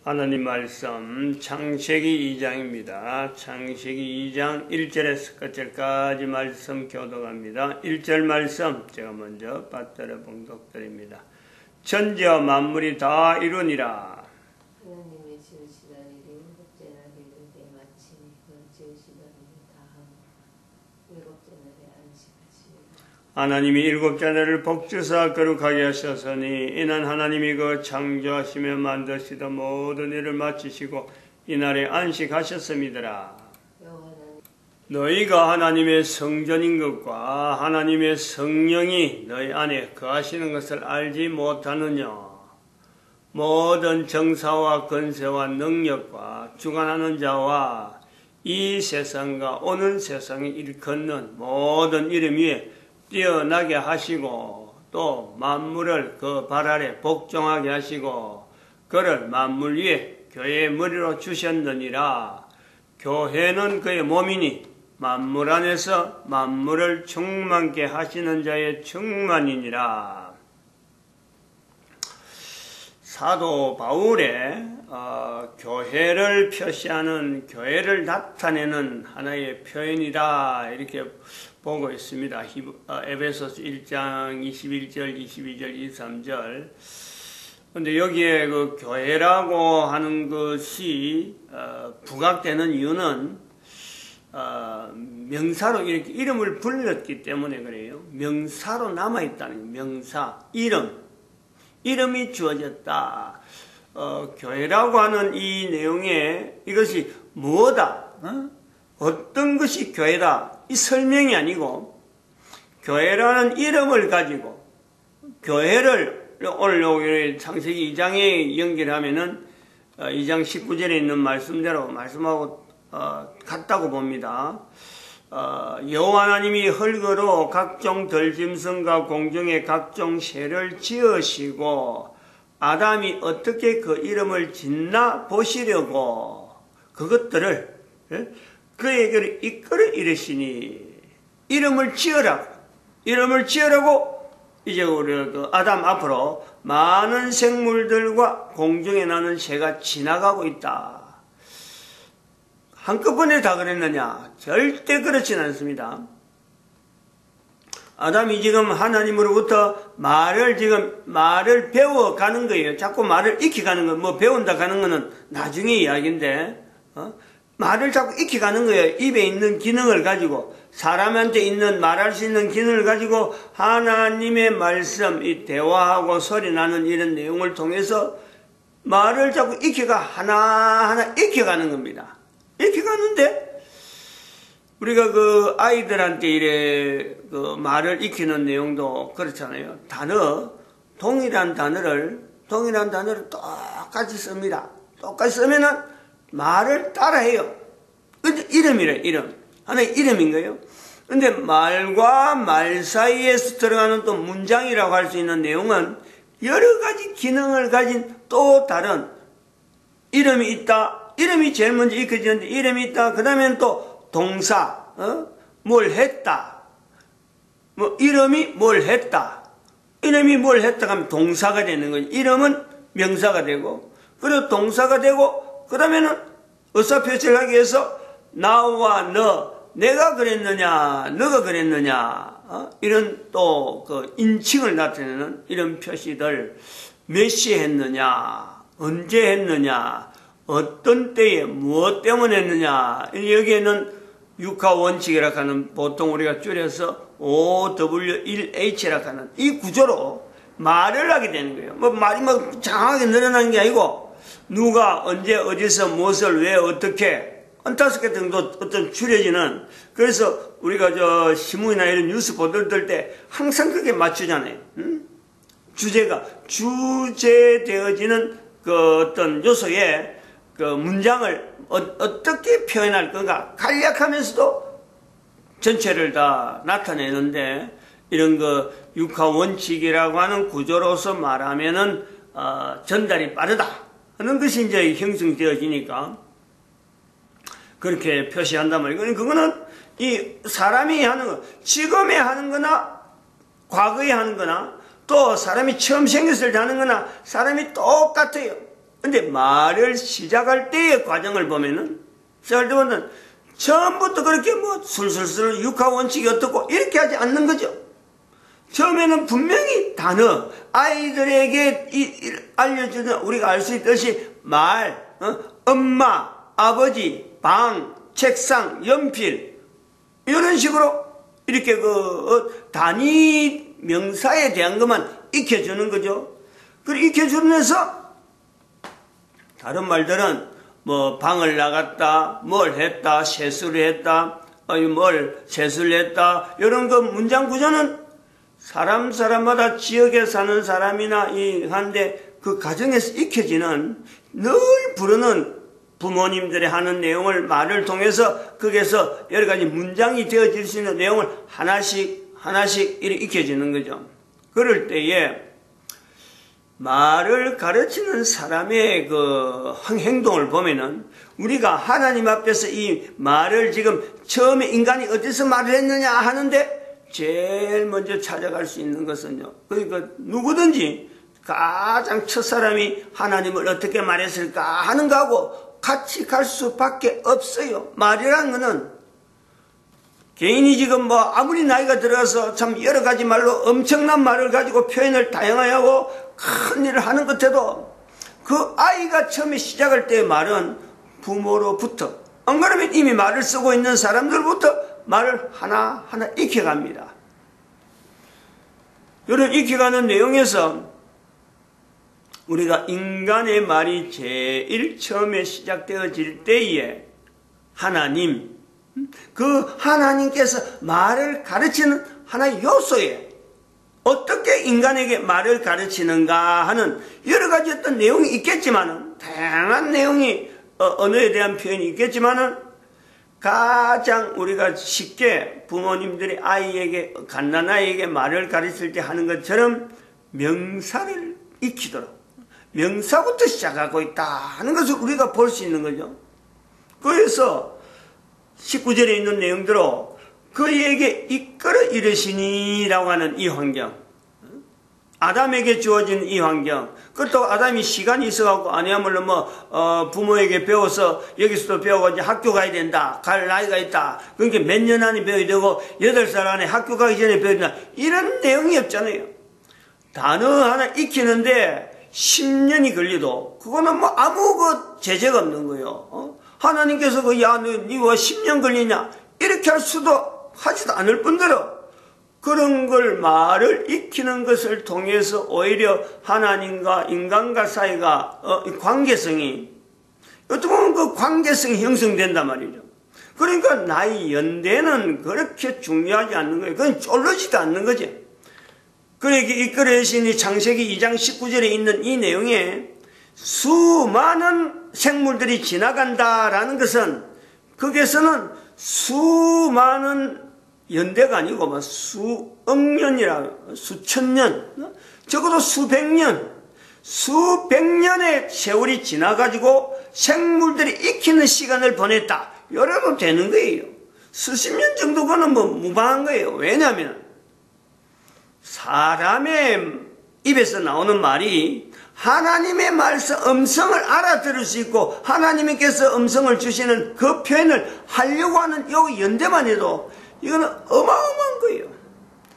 하나님 말씀 창세기 2장입니다. 창세기 2장 1절에서 끝절까지 말씀 교독합니다. 1절 말씀 제가 먼저 받들어 봉독드립니다. 천지와 만물이 다 이루니라. 하나님이 지으시던 일이 일곱째 날 이르되 마치니 그 지으시던 일을 다하고 일곱째 날에 안식하시니라. 하나님이 일곱째 날을 복주사 거룩하게 하셨으니 이는 하나님이 그 창조하시며 만드시던 모든 일을 마치시고 이날에 안식하셨음이더라. 너희가 하나님의 성전인 것과 하나님의 성령이 너희 안에 거하시는 것을 알지 못하느냐. 모든 정사와 권세와 능력과 주관하는 자와 이 세상과 오는 세상에 일컫는 모든 이름 위에 뛰어나게 하시고 또 만물을 그 발 아래 복종하게 하시고 그를 만물 위에 교회의 머리로 주셨느니라. 교회는 그의 몸이니 만물 안에서 만물을 충만케 하시는 자의 충만이니라. 사도 바울의 교회를 표시하는, 교회를 나타내는 하나의 표현이다 이렇게 보고 있습니다. 에베소서 1장 21절, 22절, 23절. 근데 여기에 그 교회라고 하는 것이 부각되는 이유는 명사로 이렇게 이름을 불렀기 때문에 그래요. 명사로 남아있다는 거예요. 명사, 이름이 주어졌다. 교회라고 하는 이 내용에 이것이 뭐다? 어떤 것이 교회다? 이 설명이 아니고 교회라는 이름을 가지고 교회를 오늘 창세기 2장에 연결하면은 2장 19절에 있는 말씀대로 말씀하고 같다고 봅니다. 여호와 하나님이 흙으로 각종 들짐승과 공중의 각종 새를 지으시고 아담이 어떻게 그 이름을 짓나 보시려고 그것들을 그에게 이끌어 이르시니 이름을 지으라고 이제 우리 그 아담 앞으로 많은 생물들과 공중에 나는 새가 지나가고 있다. 한꺼번에 다 그랬느냐? 절대 그렇진 않습니다. 아담이 지금 하나님으로부터 말을 배워가는 거예요. 자꾸 말을 익혀가는 거, 뭐 배운다 가는 거는 나중에 이야기인데, 말을 자꾸 익혀가는 거예요. 입에 있는 기능을 가지고, 사람한테 있는 말할 수 있는 기능을 가지고 하나님의 말씀, 이 대화하고 소리 나는 이런 내용을 통해서 말을 자꾸 하나하나 익혀가는 겁니다. 이렇게 가는데 우리가 그 아이들한테 이래 그 말을 익히는 내용도 그렇잖아요. 동일한 단어를 똑같이 씁니다. 똑같이 쓰면은 말을 따라해요. 근데 이름. 하나의 이름인 거예요. 근데 말과 말 사이에서 들어가는 또 문장이라고 할 수 있는 내용은 여러 가지 기능을 가진 또 다른 이름이 있다. 이름이 제일 먼저 익혀지는데 이름이 있다. 그 다음에는 또 동사, 뭘 했다. 이름이 뭘 했다. 이름이 뭘 했다 하면 동사가 되는 거지. 이름은 명사가 되고, 그리고 동사가 되고, 그 다음에는 의사표시를 하기 위해서 나와 너, 내가 그랬느냐, 너가 그랬느냐, 이런 또 그 인칭을 나타내는 이런 표시들, 몇 시에 했느냐, 언제 했느냐, 어떤 때에 무엇 때문에 했느냐. 여기에는 육하 원칙이라고 하는 보통 우리가 줄여서 OW1H라고 하는 이 구조로 말을 하게 되는 거예요. 말이 막 장하게 늘어나는 게 아니고 누가 언제 어디서 무엇을 왜 어떻게 한 5개 정도 어떤 줄여지는. 그래서 우리가 신문이나 이런 뉴스 보도를 들 때 항상 그게 맞추잖아요. 주제가 주제되어지는 그 어떤 요소에 그 문장을 어떻게 표현할 건가 간략하면서도 전체를 다 나타내는데 이런 그 육하 원칙이라고 하는 구조로서 말하면은 전달이 빠르다 하는 것이 이제 형성되어지니까 그렇게 표시한단 말이에요. 그거는 이 사람이 하는 거, 지금에 하는 거나 과거에 하는 거나 또 사람이 처음 생겼을 때 하는 거나 사람이 똑같아요. 근데 말을 시작할 때의 과정을 보면은, 처음부터 그렇게 뭐 술술술 육하원칙이 어떻고 이렇게 하지 않는 거죠. 처음에는 분명히 단어, 아이들에게 알려주는, 우리가 알 수 있듯이 말, 엄마, 아버지, 방, 책상, 연필, 이런 식으로 이렇게 단위 명사에 대한 것만 익혀주는 거죠. 그리고 익혀주면서 다른 말들은 뭐 방을 나갔다, 뭘 했다, 세수를 했다, 세수를 했다, 이런 거 문장 구조는 사람마다 지역에 사는 사람이나 한데 그 가정에서 익혀지는 늘 부르는 부모님들이 하는 내용을 말을 통해서 거기에서 여러 가지 문장이 되어질 수 있는 내용을 하나씩 이렇게 익혀지는 거죠. 그럴 때에 말을 가르치는 사람의 그 행동을 보면은 우리가 하나님 앞에서 이 말을 지금 처음에 인간이 어디서 말을 했느냐 하는데 제일 먼저 찾아갈 수 있는 것은요. 그러니까 누구든지 가장 첫사람이 하나님을 어떻게 말했을까 하는 거하고 같이 갈 수밖에 없어요. 말이라는 거는 개인이 지금 뭐 아무리 나이가 들어서 참 여러 가지 말로 엄청난 말을 가지고 표현을 다양하게 하고 큰 일을 하는 것 해도 그 아이가 처음에 시작할 때의 말은 부모로부터, 안 그러면 이미 말을 쓰고 있는 사람들부터 말을 하나하나 익혀갑니다. 이런 익혀가는 내용에서 우리가 인간의 말이 제일 처음에 시작되어질 때에 하나님, 그 하나님께서 말을 가르치는 하나의 요소에 어떻게 인간에게 말을 가르치는가 하는 여러 가지 어떤 내용이 있겠지만은, 다양한 내용이 언어에 대한 표현이 있겠지만은 가장 우리가 쉽게 부모님들이 아이에게, 갓난아이에게 말을 가르칠 때 하는 것처럼 명사를 익히도록 명사부터 시작하고 있다 하는 것을 우리가 볼 수 있는 거죠. 그래서 19절에 있는 내용대로 그에게 이끌어 이르시니라고 하는 이 환경, 아담에게 주어진 이 환경, 그렇다고 아담이 시간이 있어갖고 아니야말로 부모에게 배워서 여기서도 배우고 이제 학교 가야 된다, 갈 나이가 있다, 그러니까 몇 년 안에 배워야 되고 8살 안에 학교 가기 전에 배워야 된다, 이런 내용이 없잖아요. 단어 하나 익히는데 10년이 걸려도 그거는 뭐 아무 제재가 없는 거예요. 하나님께서 야, 너 왜 10년 걸리냐 이렇게 할 수도 하지도 않을 뿐더러 그런 걸 말을 익히는 것을 통해서 오히려 하나님과 인간과 사이가 관계성이, 어떻게 보면 그 관계성이 형성된단 말이죠. 그러니까 나이 연대는 그렇게 중요하지 않는 거예요. 그건 쫄르지도 않는 거지. 그러기 이끌어주신 창세기 2장 19절에 있는 이 내용에 수많은 생물들이 지나간다라는 것은 거기에서는 수많은 연대가 아니고 수억 년이라, 수천 년, 적어도 수백 년의 세월이 지나가지고 생물들이 익히는 시간을 보냈다, 이래도 되는 거예요. 수십 년 정도는 무방한 거예요. 왜냐하면 사람의 입에서 나오는 말이 하나님의 말씀 음성을 알아들을 수 있고 하나님께서 음성을 주시는 그 표현을 하려고 하는 이 연대만 해도 이거는 어마어마한 거예요.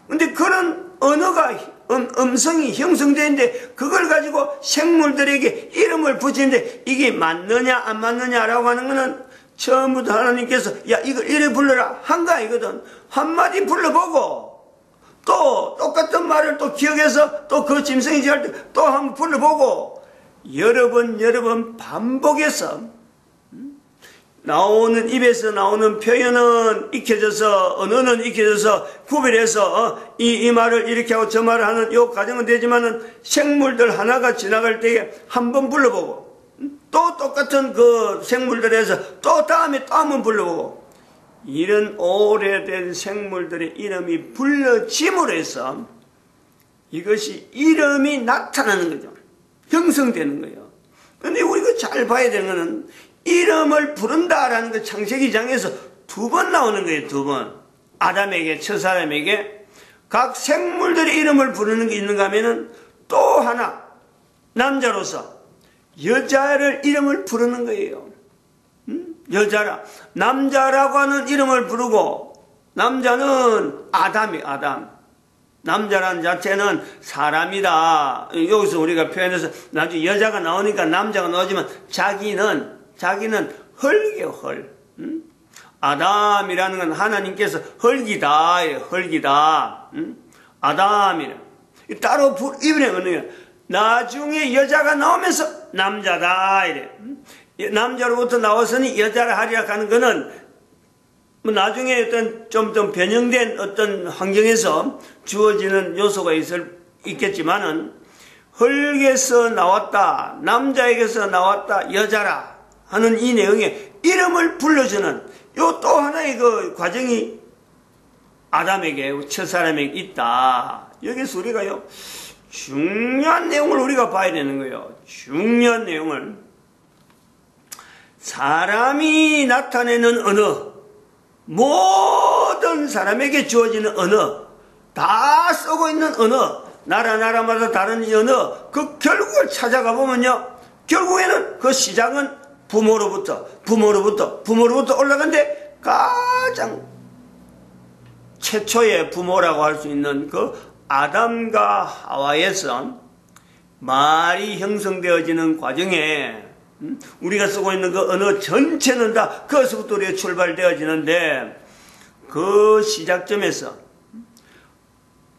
근데 그런 언어가, 음성이 형성되는데 그걸 가지고 생물들에게 이름을 붙이는데 이게 맞느냐 안 맞느냐라고 하는 거는 처음부터 하나님께서 야, 이걸 이래 불러라 한 거 아니거든. 한마디 불러보고 또 똑같은 말을 또 기억해서 또 그 짐승이 지을 때 또 한번 불러보고 여러 번 반복해서 나오는, 입에서 나오는 표현은 익혀져서, 언어는 익혀져서 구별해서 이 말을 이렇게 하고 저 말을 하는 이 과정은 되지만은 생물들 하나가 지나갈 때에 한번 불러보고 또 똑같은 그 생물들에서 또 다음에 또 한번 불러보고 이런 오래된 생물들의 이름이 불러짐으로 해서 이것이 이름이 나타나는 거죠. 형성되는 거예요. 그런데 우리가 잘 봐야 되는 것은 이름을 부른다라는 그 창세기 2장에서 2번 나오는 거예요. 2번. 아담에게, 첫사람에게 각 생물들의 이름을 부르는 게 있는가 하면은 또 하나 남자로서 여자를 이름을 부르는 거예요. 여자라. 남자라고 하는 이름을 부르고, 남자는 아담이 아담. 남자란 자체는 사람이다. 여기서 우리가 표현해서 나중에 여자가 나오니까 남자가 나오지만 자기는 헐이에요, 헐. 아담이라는 건 하나님께서 헐기다, 헐기다. 아담이라. 따로 이분의 언어예요. 나중에 여자가 나오면서 남자다, 이래. 남자로부터 나왔으니 여자를 하리라 하는 거는 뭐 나중에 어떤 좀 변형된 어떤 환경에서 주어지는 요소가 있겠지만은 헐게서 나왔다, 남자에게서 나왔다, 여자라 하는 이 내용에 이름을 불러주는 요 또 하나의 그 과정이 아담에게, 첫사람에게 있다. 여기서 우리가요, 중요한 내용을 우리가 봐야 되는 거예요. 중요한 내용을. 사람이 나타내는 언어, 모든 사람에게 주어지는 언어, 다 쓰고 있는 언어, 나라마다 다른 이 언어, 그 결국을 찾아가 보면요, 결국에는 그 시작은 부모로부터 올라가는데 가장 최초의 부모라고 할 수 있는 그 아담과 하와에서 말이 형성되어지는 과정에 우리가 쓰고 있는 그 언어 전체는 다 그것부터 우리가 출발되어지는데, 그 시작점에서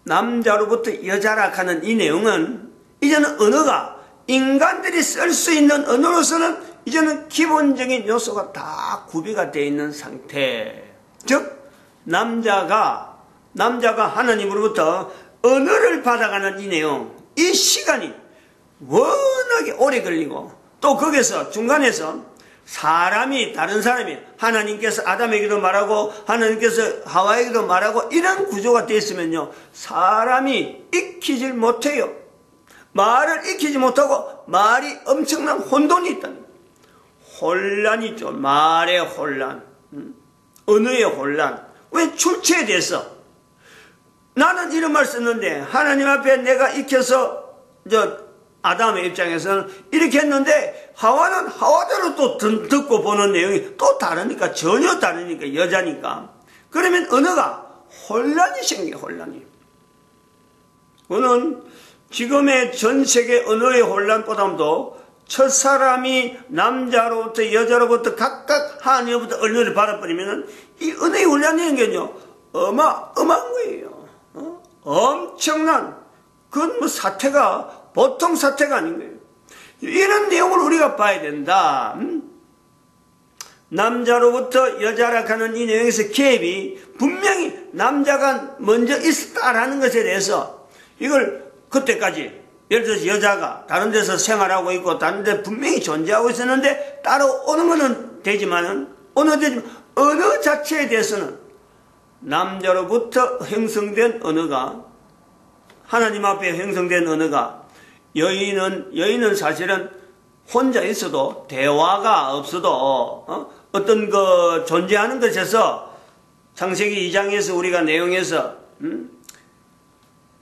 남자로부터 여자라 하는 이 내용은 이제는 언어가 인간들이 쓸 수 있는 언어로서는 이제는 기본적인 요소가 다 구비가 되어 있는 상태. 즉 남자가 하나님으로부터 언어를 받아가는 이 내용, 이 시간이 워낙에 오래 걸리고, 또 거기서 중간에서 다른 사람이 하나님께서 아담에게도 말하고 하나님께서 하와에게도 말하고 이런 구조가 되어 있으면요, 사람이 익히질 못해요. 말을 익히지 못하고 말이 엄청난 혼돈이 있다는 거예요. 혼란이 있죠. 말의 혼란, 언어의 혼란. 왜? 출처에 나는 이런 말 썼는데 하나님 앞에 내가 익혀서 아담의 입장에서는 이렇게 했는데 하와는 하와대로 또 듣고 보는 내용이 또 다르니까, 전혀 다르니까, 여자니까. 그러면 언어가 혼란이 생겨요, 혼란이. 그거는 지금의 전 세계 언어의 혼란보다도 첫사람이 남자로부터 여자로부터 각각 하나님으로부터 언어를 받아버리면 이 언어의 혼란이라는 게요, 어마어마한 거예요. 엄청난, 그건 뭐 사태가 보통 사태가 아닌 거예요. 이런 내용을 우리가 봐야 된다. 남자로부터 여자라 하는 이 내용에서 갭이 분명히 남자가 먼저 있었다라는 것에 대해서, 이걸 그때까지 예를 들어서 여자가 다른 데서 생활하고 있고 다른 데 분명히 존재하고 있었는데 따라오는 것은 되지만은 언어 자체에 대해서는 남자로부터 형성된 언어가, 하나님 앞에 형성된 언어가, 여인은 사실은 혼자 있어도, 대화가 없어도 어떤 존재하는 것에서, 창세기 2장에서 우리가 내용에서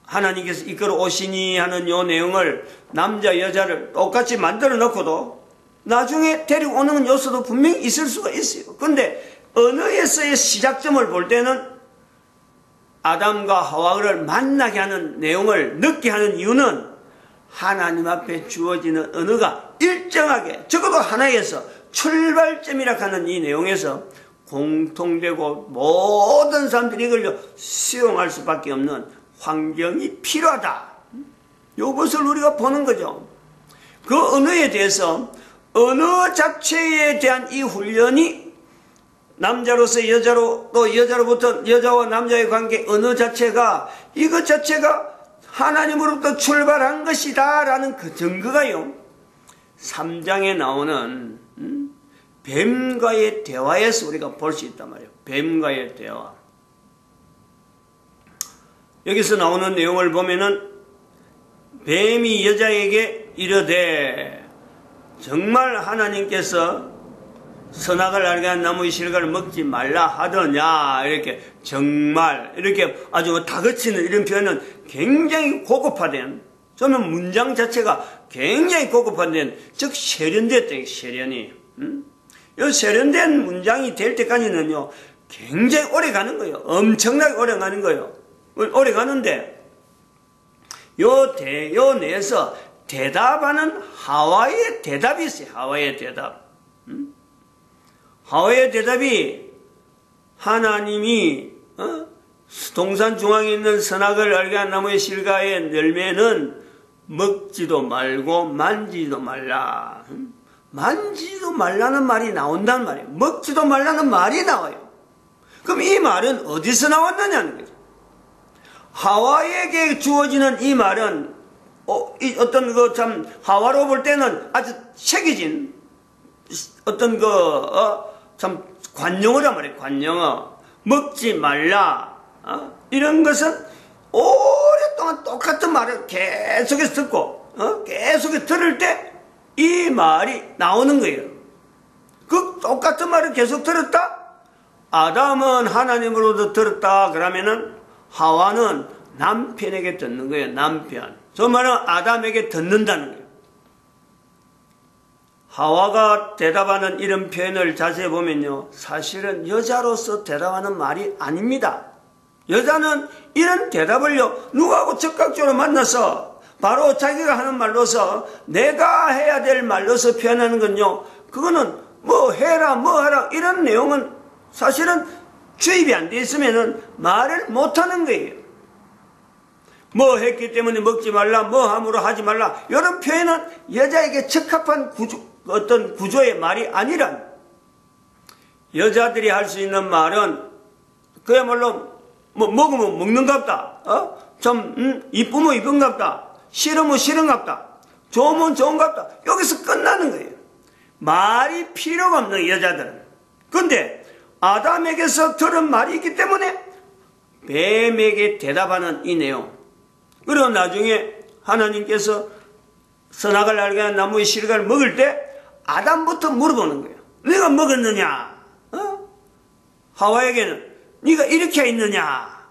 하나님께서 이끌어 오시니 하는 요 내용을, 남자 여자를 똑같이 만들어 놓고도 나중에 데리고 오는 요소도 분명히 있을 수가 있어요. 그런데 언어에서의 시작점을 볼 때는 아담과 하와를 만나게 하는 내용을 넣게 하는 이유는 하나님 앞에 주어지는 언어가 일정하게, 적어도 하나에서 출발점이라 하는 이 내용에서 공통되고 모든 사람들이 이걸 수용할 수밖에 없는 환경이 필요하다. 이것을 우리가 보는 거죠. 그 언어에 대해서, 언어 자체에 대한 이 훈련이 남자로서 여자로, 또 여자로부터 여자와 남자의 관계, 언어 자체가, 이것 자체가 하나님으로부터 출발한 것이다 라는 그 증거가요, 3장에 나오는 뱀과의 대화에서 우리가 볼 수 있단 말이에요. 뱀과의 대화. 여기서 나오는 내용을 보면은 뱀이 여자에게 이르되, 정말 하나님께서 선악을 알게 한 나무의 실과를 먹지 말라 하더냐, 이렇게 정말 이렇게 아주 다그치는 이런 표현은 굉장히 고급화된, 저는 문장 자체가 굉장히 고급한 데는 즉 세련됐다. 세련이. 이 세련된 문장이 될 때까지는요 굉장히 오래 가는 거예요. 엄청나게 오래 가는 거예요. 오래 가는데 요 내에서 대답하는 하와의 대답이 있어요. 하와의 대답. 하와의 대답이 하나님이 동산 중앙에 있는 선악을 알게 한 나무의 실과의 열매는 먹지도 말고 만지도 말라. 만지도 말라는 말이 나온단 말이에요. 먹지도 말라는 말이 나와요. 그럼 이 말은 어디서 나왔느냐는 거죠. 하와에게 주어지는 이 말은 어떤 참 하와로 볼 때는 아주 새겨진 어떤 참 관용어란 말이에요. 관용어. 먹지 말라. 이런 것은 오랫동안 똑같은 말을 계속해서 듣고 계속해서 들을 때 이 말이 나오는 거예요. 그 똑같은 말을 계속 들었다? 아담은 하나님으로부터 들었다. 그러면은 하와는 남편에게 듣는 거예요. 남편. 저 말은 아담에게 듣는다는 거예요. 하와가 대답하는 이런 표현을 자세히 보면요. 사실은 여자로서 대답하는 말이 아닙니다. 여자는 이런 대답을요. 누구하고 적극적으로 만나서 바로 자기가 하는 말로서 내가 해야 될 말로서 표현하는 건요. 그거는 뭐 해라 뭐 하라 이런 내용은 사실은 주입이 안 돼 있으면은 말을 못 하는 거예요. 뭐 했기 때문에 먹지 말라 뭐 함으로 하지 말라 이런 표현은 여자에게 적합한 어떤 구조의 말이 아니란. 여자들이 할 수 있는 말은 그야말로 뭐 먹으면 먹는갑다. 좀 이쁘면 이쁜갑다. 싫으면 싫은갑다. 좋으면 좋은갑다. 여기서 끝나는 거예요. 말이 필요가 없는 여자들은. 그런데 아담에게서 들은 말이 있기 때문에 뱀에게 대답하는 이 내용. 그리고 나중에 하나님께서 선악을 알게 한 나무의 실과를 먹을 때 아담부터 물어보는 거예요. 네가 먹었느냐? 하와에게는 네가 이렇게 했느냐?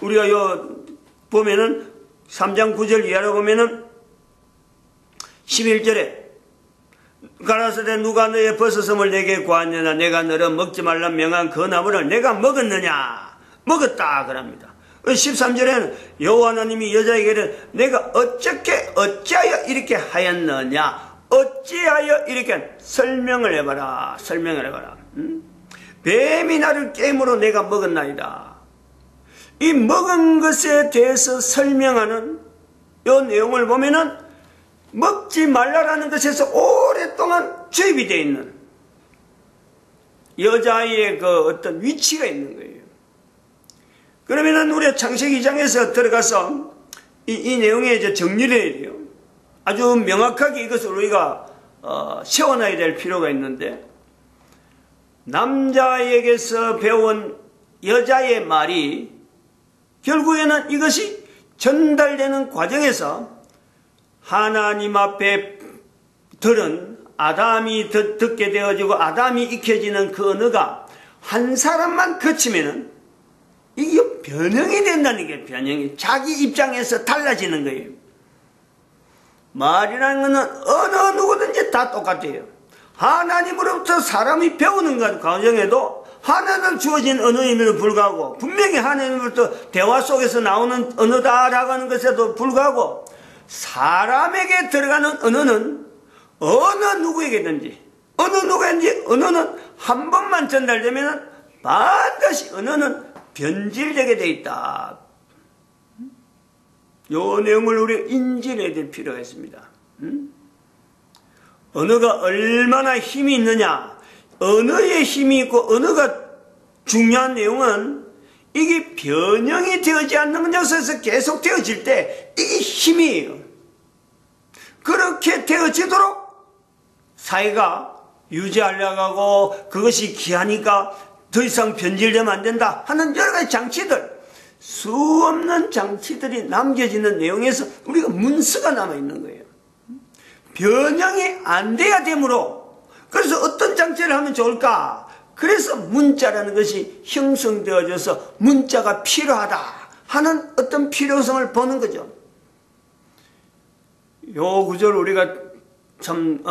우리가 보면은 3장 9절 이하로 보면은 11절에 가라사대 누가 너의 버섯음을 내게 구하느냐? 내가 너를 먹지 말라 명한 그 나무를 내가 먹었느냐? 먹었다 그럽니다. 13절에는 여호와 하나님이 여자에게 내가 어찌하여 이렇게 하였느냐? 어찌하여 이렇게 설명을 해봐라. 설명을 해봐라. 뱀이 나를 깨므로 내가 먹었나이다. 이 먹은 것에 대해서 설명하는 이 내용을 보면은 먹지 말라라는 것에서 오랫동안 주입이 되어 있는 여자의 그 어떤 위치가 있는 거예요. 그러면은 우리가 창세기 2장에서 들어가서 이 내용에 이제 정리를 해야 돼요. 아주 명확하게 이것을 우리가 세워놔야 될 필요가 있는데 남자에게서 배운 여자의 말이 결국에는 이것이 전달되는 과정에서 하나님 앞에 들은 아담이 듣게 되어지고 아담이 익혀지는 그 언어가 한 사람만 거치면은 이게 변형이 된다는 게 변형이 자기 입장에서 달라지는 거예요. 말이라는 것은 어느 누구든지 다 똑같아요. 하나님으로부터 사람이 배우는 것 과정에도 하나님 주어진 언어임에도 불구하고 분명히 하나님으로부터 대화 속에서 나오는 언어다라고 하는 것에도 불구하고 사람에게 들어가는 언어는 어느 누구에게든지 언어는 한 번만 전달되면 반드시 언어는 변질되게 돼 있다. 이 내용을 우리 인지해야 될 필요가 있습니다. 언어가 얼마나 힘이 있느냐, 언어에 힘이 있고 언어가 중요한 내용은 이게 변형이 되어지 않는 것에서 계속 되어질 때 이게 힘이에요. 그렇게 되어지도록 사회가 유지하려고 하고 그것이 귀하니까 더 이상 변질되면 안 된다 하는 여러 가지 장치들, 수없는 장치들이 남겨지는 내용에서 우리가 문서가 남아있는 거예요. 변형이 안 돼야 되므로 그래서 어떤 장치를 하면 좋을까? 그래서 문자라는 것이 형성되어져서 문자가 필요하다 하는 어떤 필요성을 보는 거죠. 요 구절 우리가 참,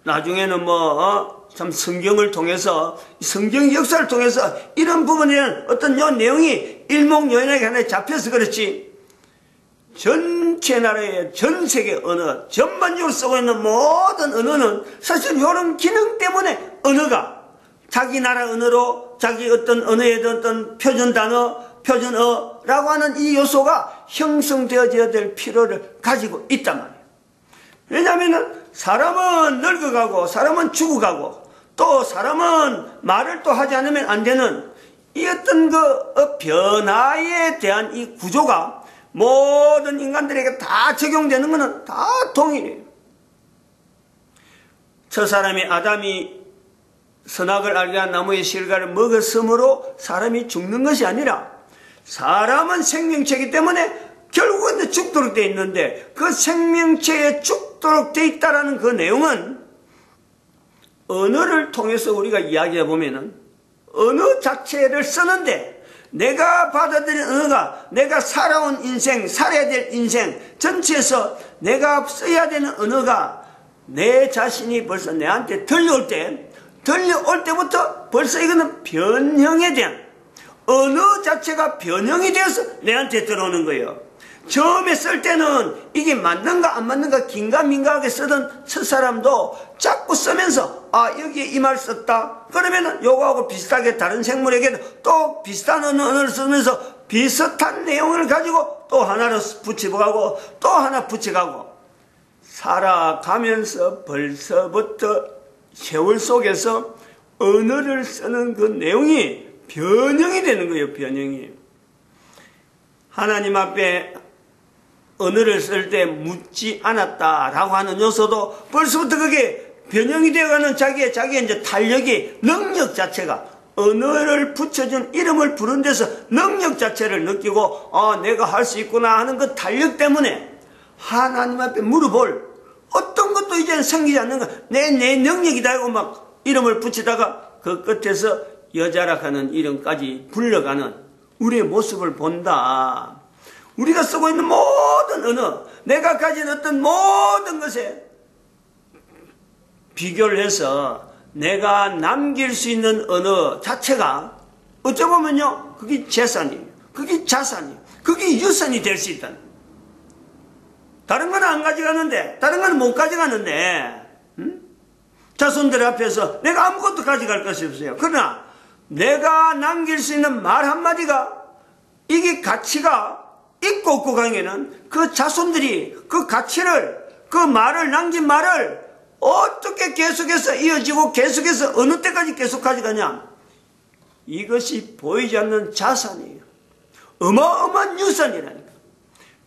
나중에는 참 성경을 통해서, 성경 역사를 통해서 이런 부분에는 어떤 요 내용이 일목요연하게 하나에 잡혀서 그렇지, 전체 나라의 전 세계 언어, 전반적으로 쓰고 있는 모든 언어는 사실 이런 기능 때문에 언어가 자기 나라 언어로 자기 어떤 언어의 어떤 표준 단어, 표준어라고 하는 이 요소가 형성되어져야 될 필요를 가지고 있단 말이에요. 왜냐하면 사람은 늙어가고 사람은 죽어가고 또 사람은 말을 또 하지 않으면 안 되는 이 어떤 그 변화에 대한 이 구조가 모든 인간들에게 다 적용되는 것은 다 동일해요. 저 사람이 아담이 선악을 알게 한 나무의 실과를 먹었으므로 사람이 죽는 것이 아니라 사람은 생명체이기 때문에 결국은 죽도록 되어 있는데 그 생명체에 죽도록 되어 있다는 그 내용은 언어를 통해서 우리가 이야기해 보면은 언어 자체를 쓰는데 내가 받아들인 언어가 내가 살아온 인생, 살아야 될 인생 전체에서 내가 써야 되는 언어가 내 자신이 벌써 내한테 들려올 때부터 벌써 이거는 변형에 대한 언어 자체가 변형이 되어서 내한테 들어오는 거예요. 처음에 쓸 때는 이게 맞는가 안 맞는가 긴가민가하게 쓰던 첫 사람도 자꾸 쓰면서 여기에 이 말 썼다 그러면은 요거하고 비슷하게 다른 생물에게도 또 비슷한 언어를 쓰면서 비슷한 내용을 가지고 또 하나를 붙여가고 또 하나 붙여가고 살아가면서 벌써부터 세월 속에서 언어를 쓰는 그 내용이 변형이 되는 거예요. 변형이. 하나님 앞에 언어를 쓸 때 묻지 않았다라고 하는 요소도 벌써부터 그게 변형이 되어가는 자기의 이제 탄력이 능력 자체가 언어를 붙여준 이름을 부른 데서 능력 자체를 느끼고 내가 할 수 있구나 하는 그 탄력 때문에 하나님 앞에 물어볼 어떤 것도 이제는 생기지 않는 거야. 내 능력이다 하고 막 이름을 붙이다가 그 끝에서 여자라 하는 이름까지 불러가는 우리의 모습을 본다. 우리가 쓰고 있는 모든 언어, 내가 가진 어떤 모든 것에 비교를 해서 내가 남길 수 있는 언어 자체가 어쩌보면요, 그게 재산이에요. 그게 자산이에요. 그게 유산이 될 수 있다는. 다른 건 안 가져가는데, 다른 건 못 가져가는데, 자손들 앞에서 내가 아무것도 가져갈 것이 없어요. 그러나 내가 남길 수 있는 말 한마디가 이게 가치가 있고 없고 관계는 그 자손들이 그 가치를, 그 말을, 남긴 말을 어떻게 계속해서 이어지고 계속해서 어느 때까지 계속 가져가냐. 이것이 보이지 않는 자산이에요. 어마어마한 유산이라니까.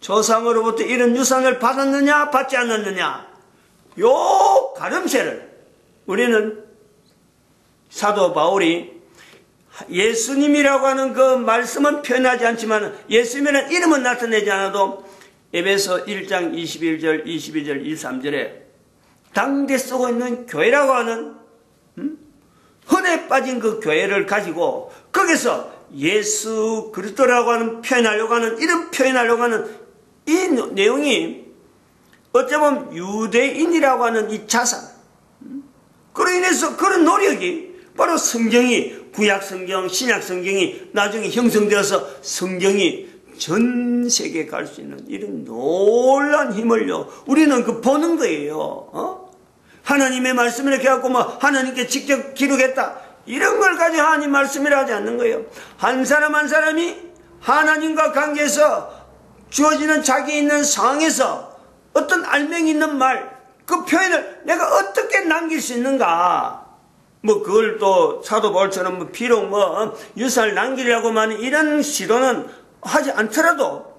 조상으로부터 이런 유산을 받았느냐 받지 않았느냐, 요 가름새를 우리는 사도 바울이 예수님이라고 하는 그 말씀은 표현하지 않지만 예수님이라는 이름은 나타내지 않아도 에베소 1장 21절 22절 23절에 당대 쓰고 있는 교회라고 하는 흔해 빠진 그 교회를 가지고 거기서 예수 그리스도라고 하는 표현하려고 하는, 이런 표현하려고 하는 이 내용이 어쩌면 유대인이라고 하는 이 자산, 그로 인해서 그런 노력이 바로 성경이, 구약 성경, 신약 성경이 나중에 형성되어서 성경이 전 세계에 갈 수 있는 이런 놀라운 힘을요, 우리는 그 보는 거예요. 하나님의 말씀을 이렇게 해갖고 하나님께 직접 기록했다, 이런 걸 가지고 하나님 말씀이라 하지 않는 거예요. 한 사람 한 사람이 하나님과 관계에서 주어지는 자기 있는 상황에서 어떤 알맹이 있는 말, 그 표현을 내가 어떻게 남길 수 있는가. 그걸 또 사도 바울처럼 비록 유산을 남기려고만 이런 시도는 하지 않더라도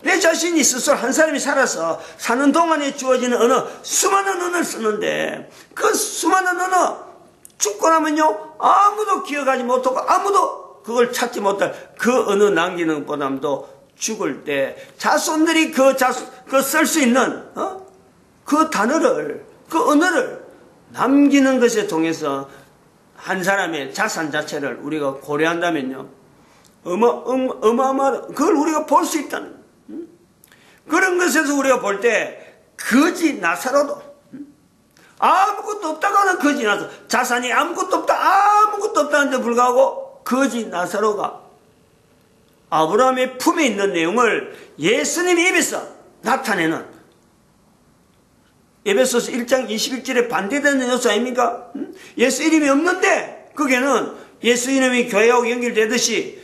내 자신이 스스로 한 사람이 살아서 사는 동안에 주어지는 언어, 수많은 언어를 쓰는데 그 수많은 언어 죽고 나면요 아무도 기억하지 못하고 아무도 그걸 찾지 못할 그 언어 남기는 것보다도 죽을 때 자손들이 그 쓸 수 있는 그 단어를, 그 언어를 남기는 것에 통해서 한 사람의 자산 자체를 우리가 고려한다면요 어마어마한 그걸 우리가 볼 수 있다는, 그런 것에서 우리가 볼 때 거지 나사로도 아무것도 없다고 하는 거지 나사로, 자산이 아무것도 없다는데 불구하고 거지 나사로가 아브라함의 품에 있는 내용을 예수님의 입에서 나타내는, 에베소서 1장 21절에 반대되는 요소 아닙니까? 예수 이름이 없는데 거기에는 예수 이름이 교회하고 연결되듯이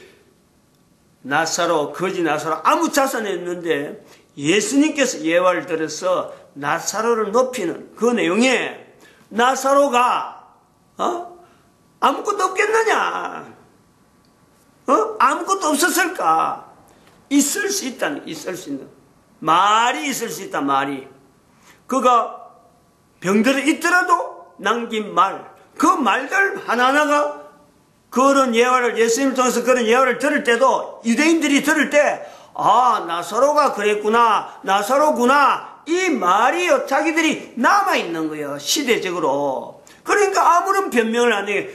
나사로, 거지 나사로 아무 자산이 없는데 예수님께서 예화를 들어서 나사로를 높이는 그 내용에 나사로가 아무것도 없겠느냐? 아무것도 없었을까? 있을 수 있는 말이 있을 수 있다. 말이 그가 병들어 있더라도 남긴 말, 그 말들 하나하나가 그런 예화를, 예수님을 통해서 그런 예화를 들을 때도 유대인들이 들을 때 나사로가 그랬구나, 나사로구나, 이 말이요 자기들이 남아있는 거예요. 시대적으로. 그러니까 아무런 변명을 안 해.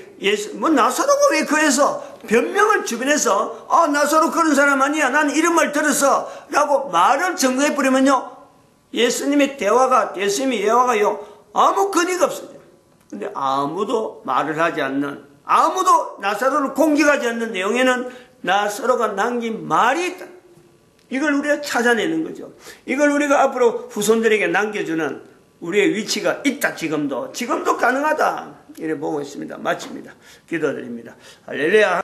나사로가 왜 그래서 변명을 주변에서 나사로 그런 사람 아니야, 나는 이런 말 들었어 라고 말을 증거해버리면요, 예수님의 예화가요 아무 근거가 없어요. 근데 아무도 말을 하지 않는, 아무도 나사로를 공격하지 않는 내용에는 나사로가 남긴 말이 있다. 이걸 우리가 찾아내는 거죠. 이걸 우리가 앞으로 후손들에게 남겨주는 우리의 위치가 있다. 지금도 가능하다. 이래 보고 있습니다. 마칩니다. 기도드립니다. 할렐루야.